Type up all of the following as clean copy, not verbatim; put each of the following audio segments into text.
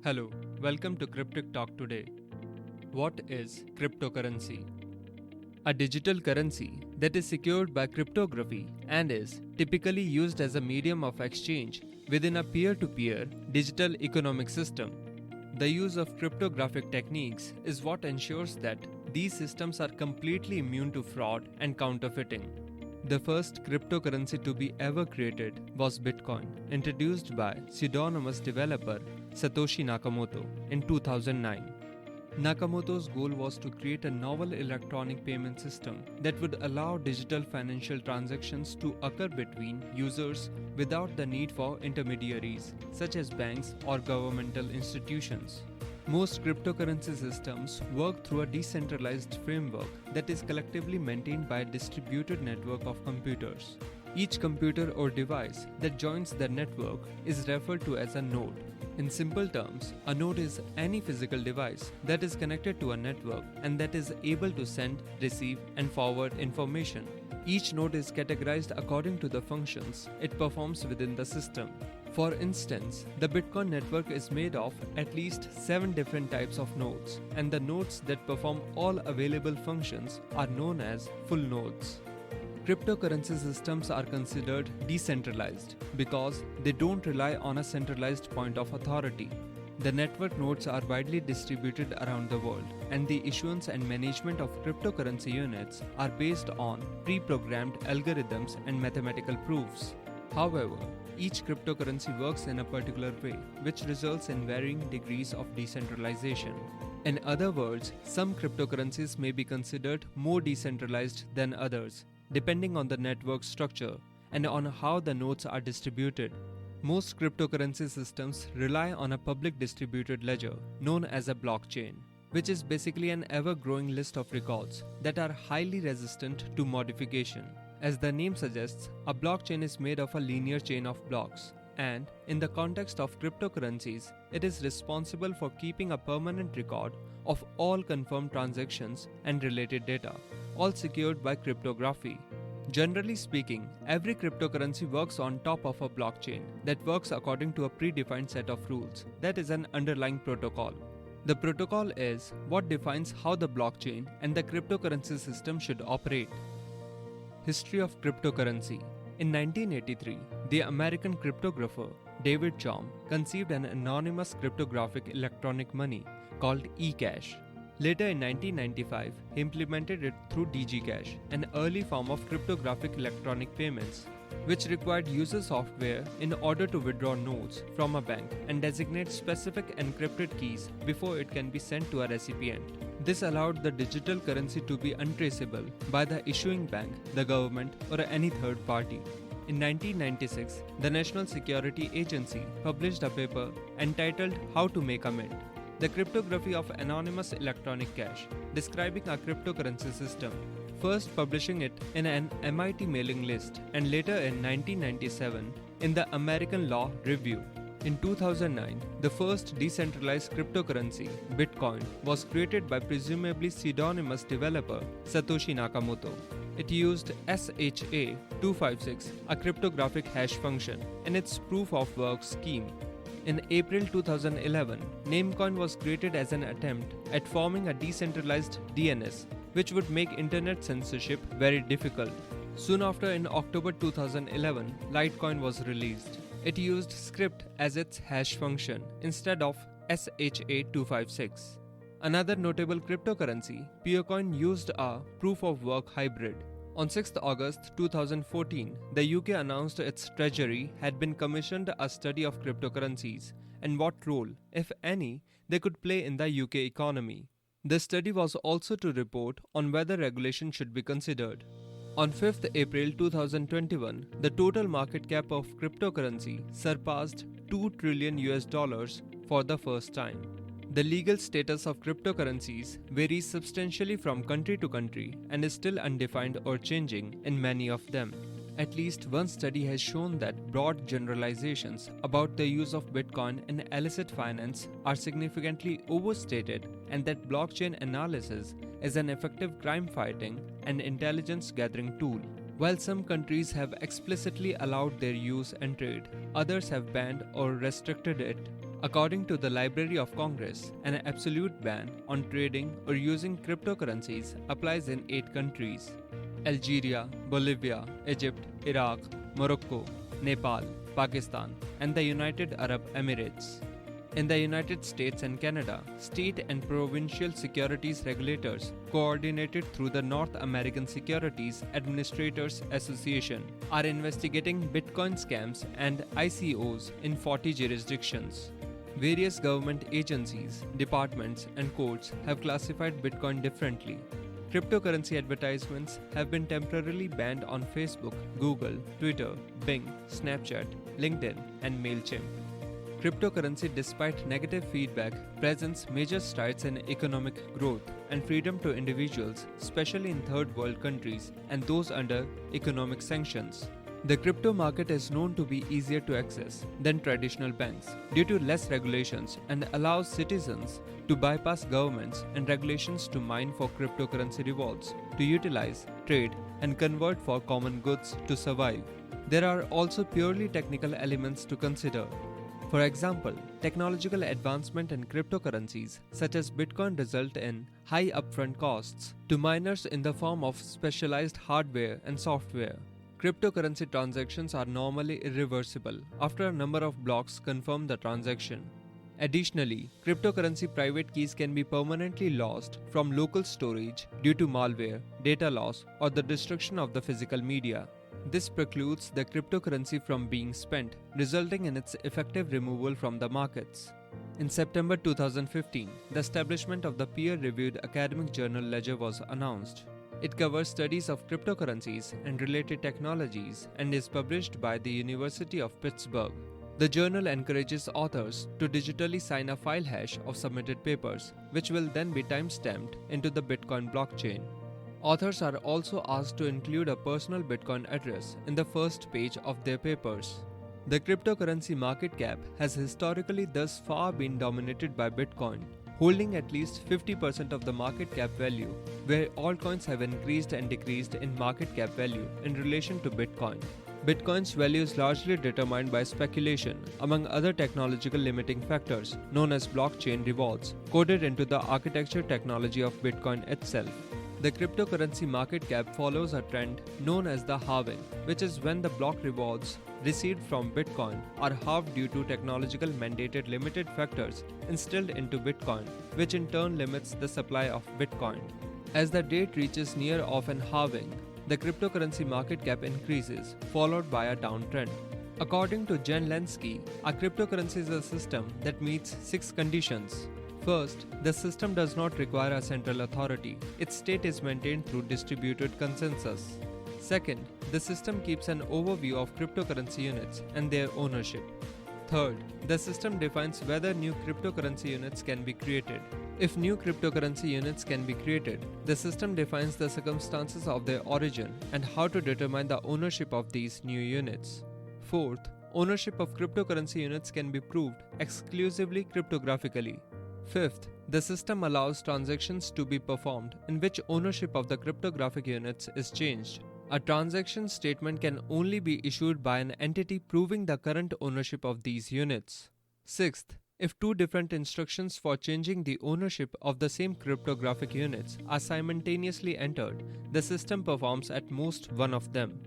Hello, welcome to Cryptic Talk today. What is cryptocurrency? A digital currency that is secured by cryptography and is typically used as a medium of exchange within a peer to peer digital economic system. The use of cryptographic techniques is what ensures that these systems are completely immune to fraud and counterfeiting. The first cryptocurrency to be ever created was Bitcoin, introduced by pseudonymous developer Satoshi Nakamoto in 2009. Nakamoto's goal was to create a novel electronic payment system that would allow digital financial transactions to occur between users without the need for intermediaries, such as banks or governmental institutions. Most cryptocurrency systems work through a decentralized framework that is collectively maintained by a distributed network of computers. Each computer or device that joins the network is referred to as a node. In simple terms, a node is any physical device that is connected to a network and that is able to send, receive, and forward information. Each node is categorized according to the functions it performs within the system. For instance, the Bitcoin network is made of at least 7 different types of nodes, and the nodes that perform all available functions are known as full nodes. Cryptocurrency systems are considered decentralized because they don't rely on a centralized point of authority. The network nodes are widely distributed around the world, and the issuance and management of cryptocurrency units are based on pre-programmed algorithms and mathematical proofs. However, each cryptocurrency works in a particular way, which results in varying degrees of decentralization. In other words, some cryptocurrencies may be considered more decentralized than others, depending on the network structure and on how the nodes are distributed. Most cryptocurrency systems rely on a public distributed ledger known as a blockchain, which is basically an ever-growing list of records that are highly resistant to modification. As the name suggests, a blockchain is made of a linear chain of blocks, and in the context of cryptocurrencies, it is responsible for keeping a permanent record of all confirmed transactions and related data, all secured by cryptography. Generally speaking, every cryptocurrency works on top of a blockchain that works according to a predefined set of rules, that is an underlying protocol. The protocol is what defines how the blockchain and the cryptocurrency system should operate. History of cryptocurrency. In 1983, the American cryptographer David Chaum conceived an anonymous cryptographic electronic money called eCash. Later in 1995, he implemented it through DigiCash, an early form of cryptographic electronic payments, which required user software in order to withdraw notes from a bank and designate specific encrypted keys before it can be sent to a recipient. This allowed the digital currency to be untraceable by the issuing bank, the government, or any third party. In 1996, the National Security Agency published a paper entitled How to Make a Mint: The Cryptography of Anonymous Electronic Cash, describing a cryptocurrency system, first publishing it in an MIT mailing list and later in 1997 in the American Law Review. In 2009, the first decentralized cryptocurrency, Bitcoin, was created by presumably pseudonymous developer Satoshi Nakamoto. It used SHA-256, a cryptographic hash function, in its proof-of-work scheme. In April 2011, Namecoin was created as an attempt at forming a decentralized DNS, which would make internet censorship very difficult. Soon after, in October 2011, Litecoin was released. It used Scrypt as its hash function instead of SHA-256. Another notable cryptocurrency, Peercoin, used a proof-of-work hybrid. On 6th August 2014, the UK announced its treasury had been commissioned a study of cryptocurrencies and what role, if any, they could play in the UK economy. The study was also to report on whether regulation should be considered. On 5th April 2021, the total market cap of cryptocurrency surpassed $2 trillion for the first time. The legal status of cryptocurrencies varies substantially from country to country and is still undefined or changing in many of them. At least one study has shown that broad generalizations about the use of Bitcoin in illicit finance are significantly overstated, and that blockchain analysis is an effective crime fighting and intelligence gathering tool. While some countries have explicitly allowed their use and trade, others have banned or restricted it. According to the Library of Congress, an absolute ban on trading or using cryptocurrencies applies in 8 countries: Algeria, Bolivia, Egypt, Iraq, Morocco, Nepal, Pakistan, and the United Arab Emirates. In the United States and Canada, state and provincial securities regulators, coordinated through the North American Securities Administrators Association, are investigating Bitcoin scams and ICOs in 40 jurisdictions. Various government agencies, departments, and courts have classified Bitcoin differently. Cryptocurrency advertisements have been temporarily banned on Facebook, Google, Twitter, Bing, Snapchat, LinkedIn, and MailChimp. Cryptocurrency, despite negative feedback, presents major strides in economic growth and freedom to individuals, especially in third world countries and those under economic sanctions. The crypto market is known to be easier to access than traditional banks due to less regulations and allows citizens to bypass governments and regulations to mine for cryptocurrency rewards, to utilize, trade, and convert for common goods to survive. There are also purely technical elements to consider. For example, technological advancement in cryptocurrencies such as Bitcoin result in high upfront costs to miners in the form of specialized hardware and software. Cryptocurrency transactions are normally irreversible after a number of blocks confirm the transaction. Additionally, cryptocurrency private keys can be permanently lost from local storage due to malware, data loss, or the destruction of the physical media. This precludes the cryptocurrency from being spent, resulting in its effective removal from the markets. In September 2015, the establishment of the peer-reviewed academic journal Ledger was announced. It covers studies of cryptocurrencies and related technologies and is published by the University of Pittsburgh. The journal encourages authors to digitally sign a file hash of submitted papers, which will then be time-stamped into the Bitcoin blockchain. Authors are also asked to include a personal Bitcoin address in the first page of their papers. The cryptocurrency market cap has historically thus far been dominated by Bitcoin, holding at least 50% of the market cap value, where altcoins have increased and decreased in market cap value in relation to Bitcoin. Bitcoin's value is largely determined by speculation, among other technological limiting factors, known as blockchain rewards, coded into the architecture technology of Bitcoin itself. The cryptocurrency market cap follows a trend known as the halving, which is when the block rewards received from Bitcoin are halved due to technological mandated limited factors instilled into Bitcoin, which in turn limits the supply of Bitcoin. As the date reaches near of an halving, the cryptocurrency market cap increases, followed by a downtrend. According to Jen Lenski, a cryptocurrency is a system that meets 6 conditions. First, the system does not require a central authority. Its state is maintained through distributed consensus. Second, the system keeps an overview of cryptocurrency units and their ownership. Third, the system defines whether new cryptocurrency units can be created. If new cryptocurrency units can be created, the system defines the circumstances of their origin and how to determine the ownership of these new units. Fourth, ownership of cryptocurrency units can be proved exclusively cryptographically. Fifth, the system allows transactions to be performed in which ownership of the cryptographic units is changed. A transaction statement can only be issued by an entity proving the current ownership of these units. Sixth, if 2 different instructions for changing the ownership of the same cryptographic units are simultaneously entered, the system performs at most one of them.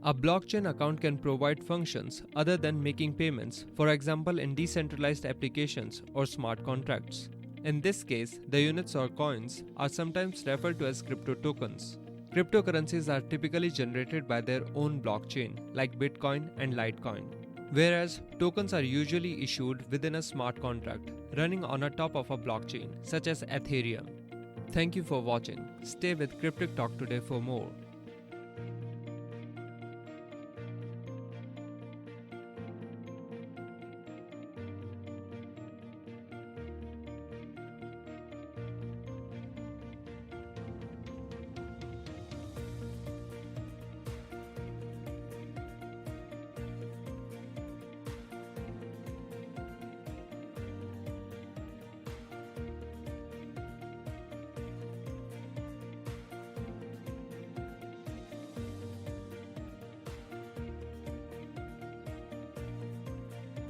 A blockchain account can provide functions other than making payments, for example in decentralized applications or smart contracts. In this case, the units or coins are sometimes referred to as crypto tokens. Cryptocurrencies are typically generated by their own blockchain, like Bitcoin and Litecoin, whereas tokens are usually issued within a smart contract running on a top of a blockchain, such as Ethereum. Thank you for watching. Stay with Cryptic Talk Today for more.